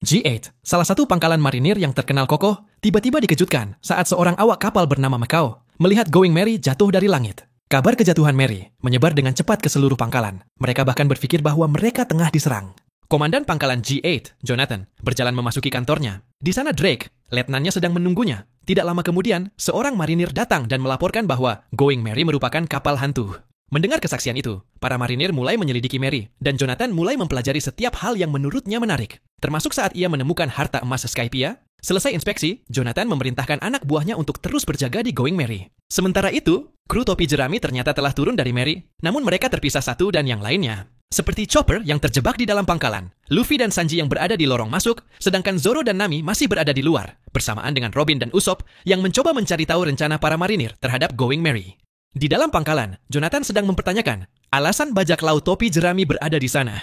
G8, salah satu pangkalan marinir yang terkenal kokoh, tiba-tiba dikejutkan saat seorang awak kapal bernama Macau melihat Going Merry jatuh dari langit. Kabar kejatuhan Merry menyebar dengan cepat ke seluruh pangkalan. Mereka bahkan berpikir bahwa mereka tengah diserang. Komandan pangkalan G8, Jonathan, berjalan memasuki kantornya. Di sana Drake, letnannya sedang menunggunya. Tidak lama kemudian, seorang marinir datang dan melaporkan bahwa Going Merry merupakan kapal hantu. Mendengar kesaksian itu, para marinir mulai menyelidiki Merry, dan Jonathan mulai mempelajari setiap hal yang menurutnya menarik. Termasuk saat ia menemukan harta emas Skypia. Selesai inspeksi, Jonathan memerintahkan anak buahnya untuk terus berjaga di Going Merry. Sementara itu, kru topi jerami ternyata telah turun dari Merry, namun mereka terpisah satu dan yang lainnya. Seperti Chopper yang terjebak di dalam pangkalan, Luffy dan Sanji yang berada di lorong masuk, sedangkan Zoro dan Nami masih berada di luar, bersamaan dengan Robin dan Usopp yang mencoba mencari tahu rencana para marinir terhadap Going Merry. Di dalam pangkalan, Jonathan sedang mempertanyakan alasan bajak laut topi jerami berada di sana.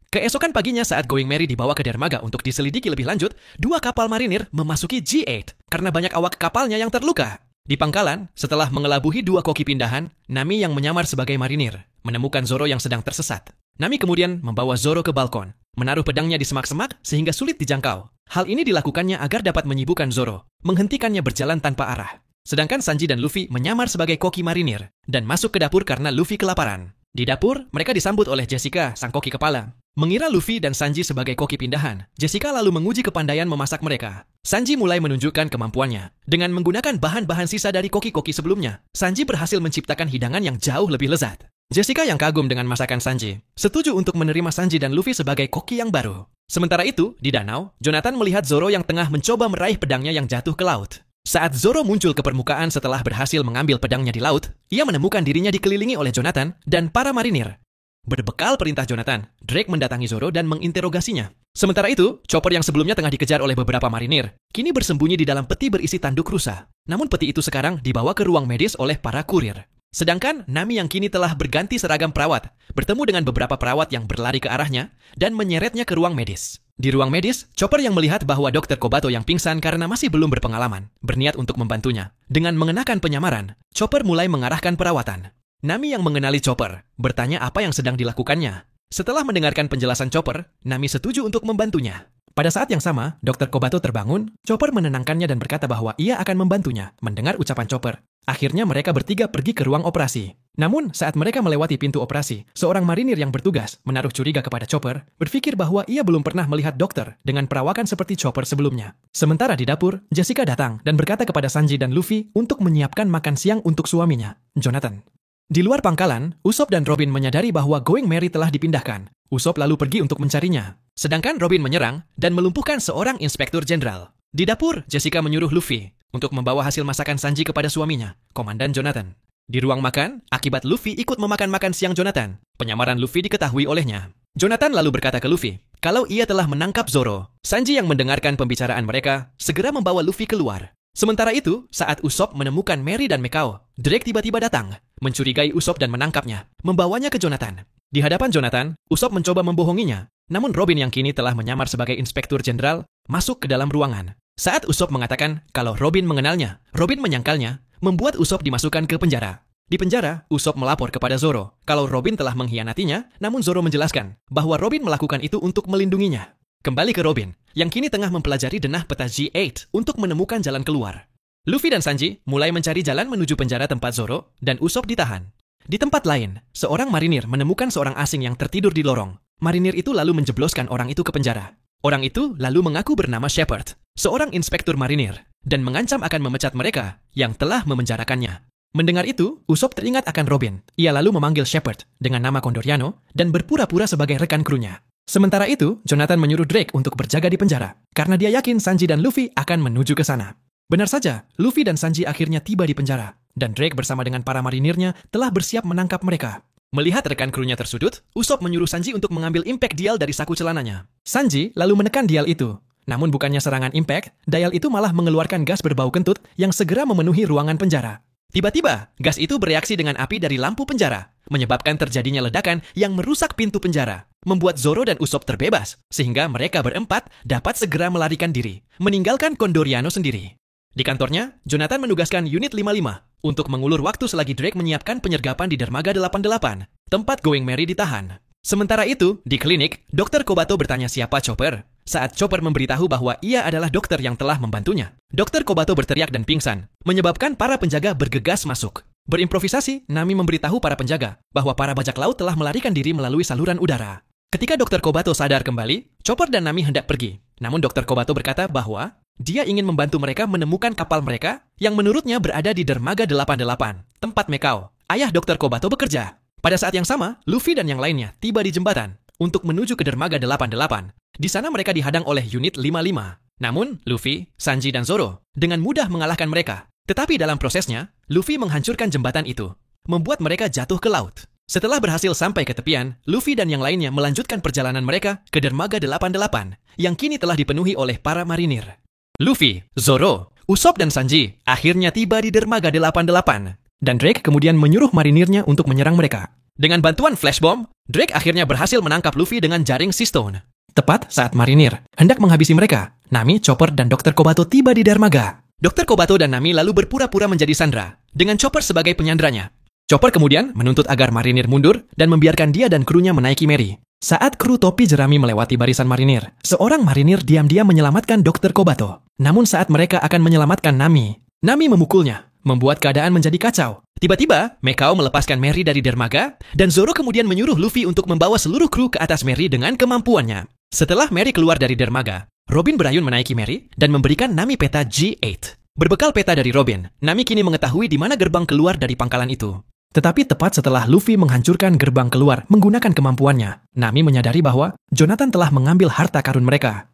Keesokan paginya saat Going Merry dibawa ke dermaga untuk diselidiki lebih lanjut, dua kapal marinir memasuki G8 karena banyak awak kapalnya yang terluka. Di pangkalan, setelah mengelabuhi dua koki pindahan, Nami yang menyamar sebagai marinir menemukan Zoro yang sedang tersesat. Nami kemudian membawa Zoro ke balkon, menaruh pedangnya di semak-semak sehingga sulit dijangkau. Hal ini dilakukannya agar dapat menyibukkan Zoro, menghentikannya berjalan tanpa arah. Sedangkan Sanji dan Luffy menyamar sebagai koki marinir dan masuk ke dapur karena Luffy kelaparan. Di dapur, mereka disambut oleh Jessica, sang koki kepala. Mengira Luffy dan Sanji sebagai koki pindahan, Jessica lalu menguji kepandaian memasak mereka. Sanji mulai menunjukkan kemampuannya. Dengan menggunakan bahan-bahan sisa dari koki-koki sebelumnya, Sanji berhasil menciptakan hidangan yang jauh lebih lezat. Jessica yang kagum dengan masakan Sanji, setuju untuk menerima Sanji dan Luffy sebagai koki yang baru. Sementara itu, di danau, Jonathan melihat Zoro yang tengah mencoba meraih pedangnya yang jatuh ke laut. Saat Zoro muncul ke permukaan setelah berhasil mengambil pedangnya di laut, ia menemukan dirinya dikelilingi oleh Jonathan dan para marinir. Berbekal perintah Jonathan, Drake mendatangi Zoro dan menginterogasinya. Sementara itu, Chopper yang sebelumnya tengah dikejar oleh beberapa marinir, kini bersembunyi di dalam peti berisi tanduk rusa. Namun peti itu sekarang dibawa ke ruang medis oleh para kurir. Sedangkan Nami yang kini telah berganti seragam perawat, bertemu dengan beberapa perawat yang berlari ke arahnya dan menyeretnya ke ruang medis. Di ruang medis, Chopper yang melihat bahwa Dr. Kobato yang pingsan karena masih belum berpengalaman, berniat untuk membantunya. Dengan mengenakan penyamaran, Chopper mulai mengarahkan perawatan. Nami yang mengenali Chopper, bertanya apa yang sedang dilakukannya. Setelah mendengarkan penjelasan Chopper, Nami setuju untuk membantunya. Pada saat yang sama, Dr. Kobato terbangun, Chopper menenangkannya dan berkata bahwa ia akan membantunya. Mendengar ucapan Chopper, akhirnya mereka bertiga pergi ke ruang operasi. Namun, saat mereka melewati pintu operasi, seorang marinir yang bertugas menaruh curiga kepada Chopper, berpikir bahwa ia belum pernah melihat dokter dengan perawakan seperti Chopper sebelumnya. Sementara di dapur, Jessica datang dan berkata kepada Sanji dan Luffy untuk menyiapkan makan siang untuk suaminya, Jonathan. Di luar pangkalan, Usopp dan Robin menyadari bahwa Going Merry telah dipindahkan. Usopp lalu pergi untuk mencarinya. Sedangkan Robin menyerang dan melumpuhkan seorang inspektur jenderal. Di dapur, Jessica menyuruh Luffy untuk membawa hasil masakan Sanji kepada suaminya, Komandan Jonathan. Di ruang makan, akibat Luffy ikut memakan makan siang Jonathan, penyamaran Luffy diketahui olehnya. Jonathan lalu berkata ke Luffy, kalau ia telah menangkap Zoro. Sanji yang mendengarkan pembicaraan mereka, segera membawa Luffy keluar. Sementara itu, saat Usopp menemukan Merry dan Macau, Drake tiba-tiba datang, mencurigai Usopp dan menangkapnya, membawanya ke Jonathan. Di hadapan Jonathan, Usopp mencoba membohonginya. Namun Robin yang kini telah menyamar sebagai inspektur jenderal, masuk ke dalam ruangan. Saat Usopp mengatakan kalau Robin mengenalnya, Robin menyangkalnya, membuat Usopp dimasukkan ke penjara. Di penjara, Usopp melapor kepada Zoro kalau Robin telah mengkhianatinya, namun Zoro menjelaskan bahwa Robin melakukan itu untuk melindunginya. Kembali ke Robin, yang kini tengah mempelajari denah peta G8 untuk menemukan jalan keluar. Luffy dan Sanji mulai mencari jalan menuju penjara tempat Zoro dan Usopp ditahan. Di tempat lain, seorang marinir menemukan seorang asing yang tertidur di lorong. Marinir itu lalu menjebloskan orang itu ke penjara. Orang itu lalu mengaku bernama Shepard, seorang inspektur marinir, dan mengancam akan memecat mereka yang telah memenjarakannya. Mendengar itu, Usopp teringat akan Robin. Ia lalu memanggil Shepard dengan nama Condoriano dan berpura-pura sebagai rekan krunya. Sementara itu, Jonathan menyuruh Drake untuk berjaga di penjara, karena dia yakin Sanji dan Luffy akan menuju ke sana. Benar saja, Luffy dan Sanji akhirnya tiba di penjara, dan Drake bersama dengan para marinirnya telah bersiap menangkap mereka. Melihat rekan krunya tersudut, Usopp menyuruh Sanji untuk mengambil impact dial dari saku celananya. Sanji lalu menekan dial itu. Namun bukannya serangan impact, dial itu malah mengeluarkan gas berbau kentut yang segera memenuhi ruangan penjara. Tiba-tiba, gas itu bereaksi dengan api dari lampu penjara, menyebabkan terjadinya ledakan yang merusak pintu penjara, membuat Zoro dan Usopp terbebas, sehingga mereka berempat dapat segera melarikan diri, meninggalkan Condoriano sendiri. Di kantornya, Jonathan menugaskan unit 55 untuk mengulur waktu selagi Drake menyiapkan penyergapan di dermaga 88, tempat Going Merry ditahan. Sementara itu, di klinik, Dr. Kobato bertanya siapa Chopper. Saat Chopper memberitahu bahwa ia adalah dokter yang telah membantunya, Dr. Kobato berteriak dan pingsan, menyebabkan para penjaga bergegas masuk. Berimprovisasi, Nami memberitahu para penjaga bahwa para bajak laut telah melarikan diri melalui saluran udara. Ketika Dr. Kobato sadar kembali, Chopper dan Nami hendak pergi. Namun Dr. Kobato berkata bahwa dia ingin membantu mereka menemukan kapal mereka yang menurutnya berada di dermaga 88, tempat Mekao, ayah Dr. Kobato, bekerja. Pada saat yang sama, Luffy dan yang lainnya tiba di jembatan untuk menuju ke dermaga 88. Di sana mereka dihadang oleh unit 55. Namun, Luffy, Sanji, dan Zoro dengan mudah mengalahkan mereka. Tetapi dalam prosesnya, Luffy menghancurkan jembatan itu, membuat mereka jatuh ke laut. Setelah berhasil sampai ke tepian, Luffy dan yang lainnya melanjutkan perjalanan mereka ke dermaga 88, yang kini telah dipenuhi oleh para marinir. Luffy, Zoro, Usopp, dan Sanji akhirnya tiba di dermaga 88. Dan Drake kemudian menyuruh marinirnya untuk menyerang mereka. Dengan bantuan flash bomb, Drake akhirnya berhasil menangkap Luffy dengan jaring Sea Stone. Tepat saat marinir hendak menghabisi mereka, Nami, Chopper, dan Dr. Kobato tiba di dermaga. Dr. Kobato dan Nami lalu berpura-pura menjadi sandera, dengan Chopper sebagai penyanderanya. Chopper kemudian menuntut agar marinir mundur dan membiarkan dia dan krunya menaiki Mary. Saat kru topi jerami melewati barisan marinir, seorang marinir diam-diam menyelamatkan Dr. Kobato. Namun saat mereka akan menyelamatkan Nami memukulnya, membuat keadaan menjadi kacau. Tiba-tiba, Mekao melepaskan Mary dari dermaga, dan Zoro kemudian menyuruh Luffy untuk membawa seluruh kru ke atas Mary dengan kemampuannya. Setelah Mary keluar dari dermaga, Robin berayun menaiki Mary dan memberikan Nami peta G8. Berbekal peta dari Robin, Nami kini mengetahui di mana gerbang keluar dari pangkalan itu. Tetapi tepat setelah Luffy menghancurkan gerbang keluar menggunakan kemampuannya, Nami menyadari bahwa Jonathan telah mengambil harta karun mereka.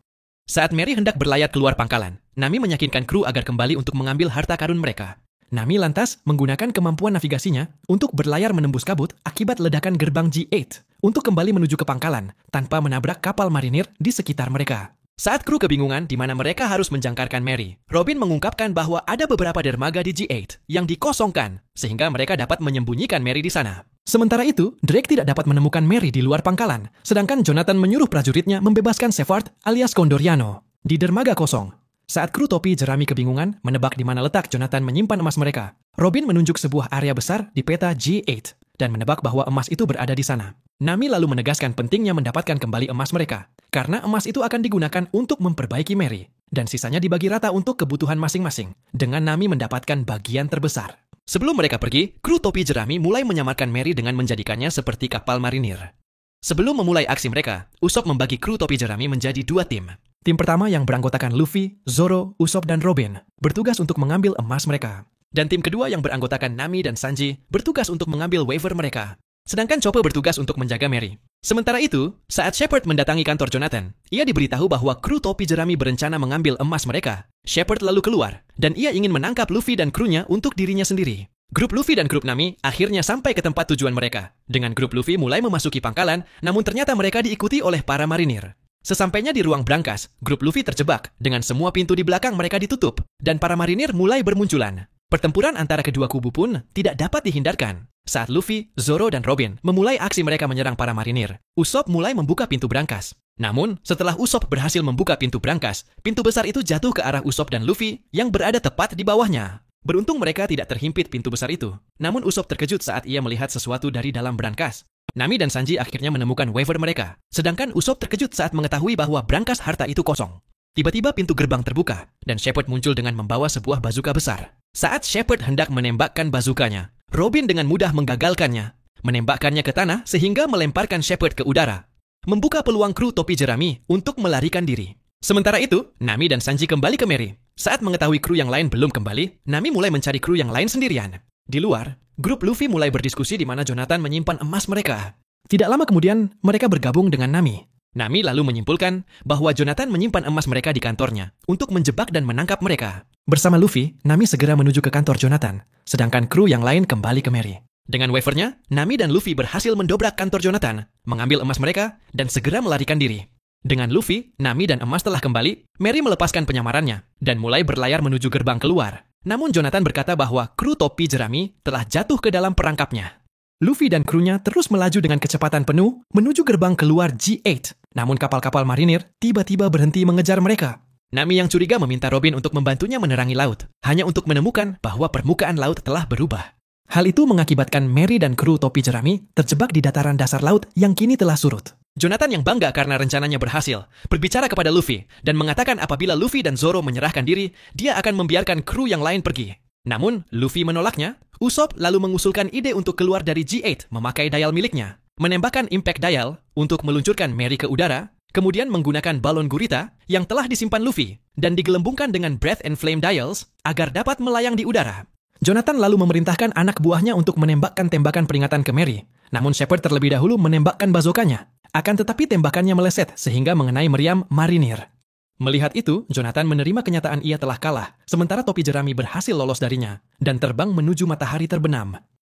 Saat Mary hendak berlayar keluar pangkalan, Nami meyakinkan kru agar kembali untuk mengambil harta karun mereka. Nami lantas menggunakan kemampuan navigasinya untuk berlayar menembus kabut akibat ledakan gerbang G8 untuk kembali menuju ke pangkalan tanpa menabrak kapal marinir di sekitar mereka. Saat kru kebingungan di mana mereka harus menjangkarkan Mary, Robin mengungkapkan bahwa ada beberapa dermaga di G8 yang dikosongkan sehingga mereka dapat menyembunyikan Mary di sana. Sementara itu, Drake tidak dapat menemukan Mary di luar pangkalan, sedangkan Jonathan menyuruh prajuritnya membebaskan Sefard alias Condoriano di dermaga kosong. Saat kru topi jerami kebingungan menebak di mana letak Jonathan menyimpan emas mereka, Robin menunjuk sebuah area besar di peta G8 dan menebak bahwa emas itu berada di sana. Nami lalu menegaskan pentingnya mendapatkan kembali emas mereka, karena emas itu akan digunakan untuk memperbaiki Mary, dan sisanya dibagi rata untuk kebutuhan masing-masing, dengan Nami mendapatkan bagian terbesar. Sebelum mereka pergi, kru topi jerami mulai menyamarkan Mary dengan menjadikannya seperti kapal marinir. Sebelum memulai aksi mereka, Usopp membagi kru topi jerami menjadi dua tim. Tim pertama yang beranggotakan Luffy, Zoro, Usopp, dan Robin bertugas untuk mengambil emas mereka. Dan tim kedua yang beranggotakan Nami dan Sanji bertugas untuk mengambil wafer mereka. Sedangkan Chopper bertugas untuk menjaga Mary. Sementara itu, saat Shepard mendatangi kantor Jonathan, ia diberitahu bahwa kru topi jerami berencana mengambil emas mereka. Shepard lalu keluar, dan ia ingin menangkap Luffy dan krunya untuk dirinya sendiri. Grup Luffy dan grup Nami akhirnya sampai ke tempat tujuan mereka. Dengan grup Luffy mulai memasuki pangkalan, namun ternyata mereka diikuti oleh para marinir. Sesampainya di ruang brankas, grup Luffy terjebak dengan semua pintu di belakang mereka ditutup, dan para marinir mulai bermunculan. Pertempuran antara kedua kubu pun tidak dapat dihindarkan. Saat Luffy, Zoro, dan Robin memulai aksi mereka menyerang para marinir, Usopp mulai membuka pintu brankas. Namun, setelah Usopp berhasil membuka pintu brankas, pintu besar itu jatuh ke arah Usopp dan Luffy yang berada tepat di bawahnya. Beruntung mereka tidak terhimpit pintu besar itu. Namun Usopp terkejut saat ia melihat sesuatu dari dalam brankas. Nami dan Sanji akhirnya menemukan wafer mereka. Sedangkan Usopp terkejut saat mengetahui bahwa brankas harta itu kosong. Tiba-tiba pintu gerbang terbuka, dan Shepard muncul dengan membawa sebuah bazuka besar. Saat Shepard hendak menembakkan bazukanya, Robin dengan mudah menggagalkannya, menembakkannya ke tanah sehingga melemparkan Shepard ke udara, membuka peluang kru topi jerami untuk melarikan diri. Sementara itu, Nami dan Sanji kembali ke Mary. Saat mengetahui kru yang lain belum kembali, Nami mulai mencari kru yang lain sendirian. Di luar, grup Luffy mulai berdiskusi di mana Jonathan menyimpan emas mereka. Tidak lama kemudian, mereka bergabung dengan Nami. Nami lalu menyimpulkan bahwa Jonathan menyimpan emas mereka di kantornya untuk menjebak dan menangkap mereka. Bersama Luffy, Nami segera menuju ke kantor Jonathan, sedangkan kru yang lain kembali ke Mary. Dengan wafernya, Nami dan Luffy berhasil mendobrak kantor Jonathan, mengambil emas mereka, dan segera melarikan diri. Dengan Luffy, Nami, dan emas telah kembali, Mary melepaskan penyamarannya dan mulai berlayar menuju gerbang keluar. Namun Jonathan berkata bahwa kru topi jerami telah jatuh ke dalam perangkapnya. Luffy dan krunya terus melaju dengan kecepatan penuh menuju gerbang keluar G8. Namun kapal-kapal marinir tiba-tiba berhenti mengejar mereka. Nami yang curiga meminta Robin untuk membantunya menerangi laut, hanya untuk menemukan bahwa permukaan laut telah berubah. Hal itu mengakibatkan Mary dan kru topi jerami terjebak di dataran dasar laut yang kini telah surut. Jonathan yang bangga karena rencananya berhasil, berbicara kepada Luffy dan mengatakan apabila Luffy dan Zoro menyerahkan diri, dia akan membiarkan kru yang lain pergi. Namun, Luffy menolaknya. Usopp lalu mengusulkan ide untuk keluar dari G8 memakai dial miliknya, menembakkan impact dial untuk meluncurkan Mary ke udara, kemudian menggunakan balon gurita yang telah disimpan Luffy dan digelembungkan dengan breath and flame dials agar dapat melayang di udara. Jonathan lalu memerintahkan anak buahnya untuk menembakkan tembakan peringatan ke Mary. Namun Shepard terlebih dahulu menembakkan bazooka-nya. Akan tetapi tembakannya meleset sehingga mengenai meriam marinir. Melihat itu, Jonathan menerima kenyataan ia telah kalah, sementara topi jerami berhasil lolos darinya dan terbang menuju matahari terbenam.